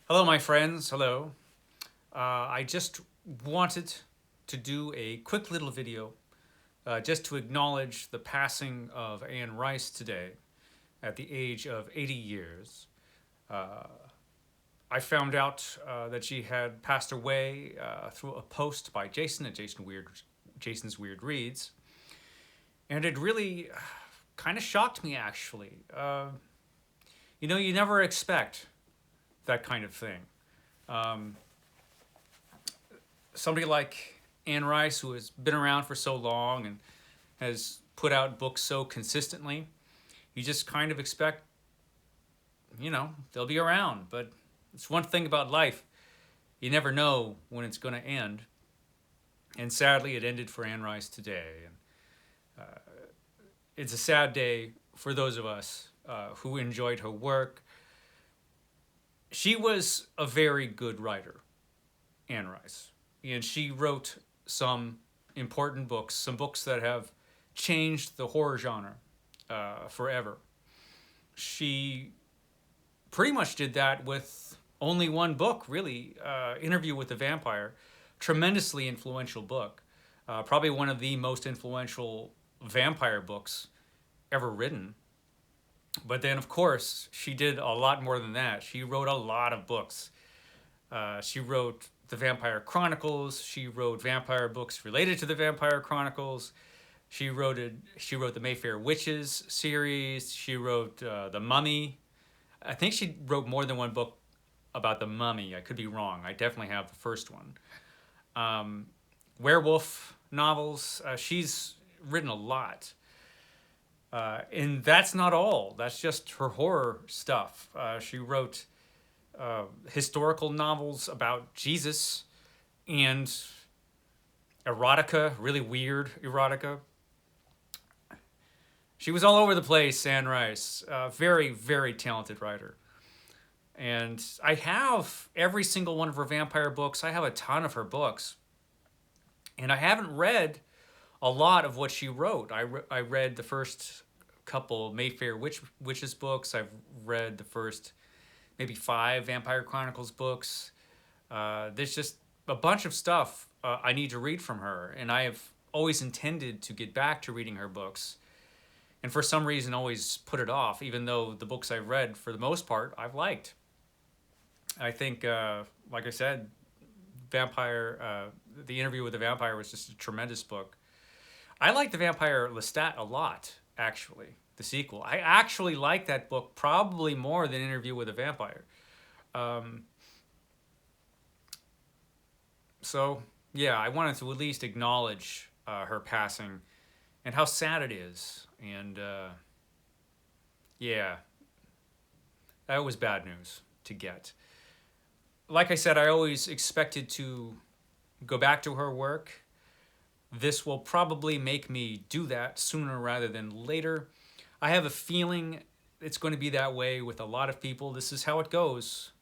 Hello, my friends. Hello. I just wanted to do a quick little video just to acknowledge the passing of Anne Rice today at the age of 80 years. I found out that she had passed away through a post by Jason at Jason's Weird Reads, and it really kind of shocked me actually. You never expect that kind of thing. Um, Somebody like Anne Rice, who has been around for so long and has put out books so consistently, you just kind of expect, they'll be around. But it's one thing about life, you never know when it's going to end. And sadly, it ended for Anne Rice today. And it's a sad day for those of us who enjoyed her work. She was a very good writer, Anne Rice, and she wrote some important books, some books that have changed the horror genre forever. She pretty much did that with only one book, really, Interview with the Vampire. Tremendously influential book. Probably one of the most influential vampire books ever written. But then, of course, she did a lot more than that. She wrote a lot of books. She wrote the Vampire Chronicles. She wrote vampire books related to the Vampire Chronicles. She wrote the Mayfair Witches series. She wrote the Mummy. I think she wrote more than one book about the Mummy. I could be wrong. I definitely have the first one. Werewolf novels. She's written a lot. And that's not all. That's just her horror stuff. She wrote historical novels about Jesus and erotica, really weird erotica. She was all over the place, Anne Rice. Very, very talented writer. And I have every single one of her vampire books. I have a ton of her books. And I haven't read a lot of what she wrote. I read the first couple Mayfair Witches books. I've read the first maybe 5 Vampire Chronicles books. There's just a bunch of stuff I need to read from her, and I have always intended to get back to reading her books, and for some reason always put it off, even though the books I've read, for the most part, I've liked. I think, like I said, The Interview with the Vampire was just a tremendous book. I like The Vampire Lestat a lot, actually, the sequel. I actually like that book probably more than Interview with a Vampire. Um, so, yeah, I wanted to at least acknowledge her passing and how sad it is. And, yeah, that was bad news to get. Like I said, I always expected to go back to her work. This will probably make me do that sooner rather than later. I have a feeling it's going to be that way with a lot of people. This is how it goes.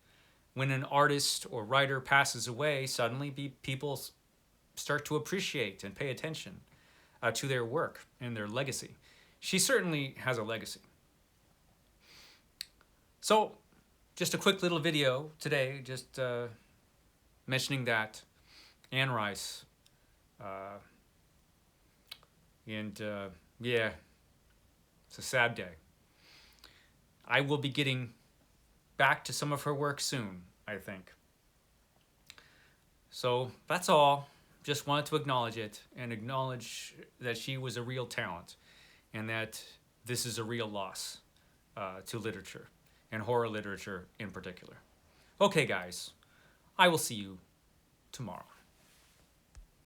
When an artist or writer passes away, suddenly people start to appreciate and pay attention to their work and their legacy. She certainly has a legacy. So, just a quick little video today, just mentioning that Anne Rice. And yeah, it's a sad day. I will be getting back to some of her work soon, I think. So that's all. Just wanted to acknowledge it and acknowledge that she was a real talent and that this is a real loss to literature and horror literature in particular. Okay, guys, I will see you tomorrow.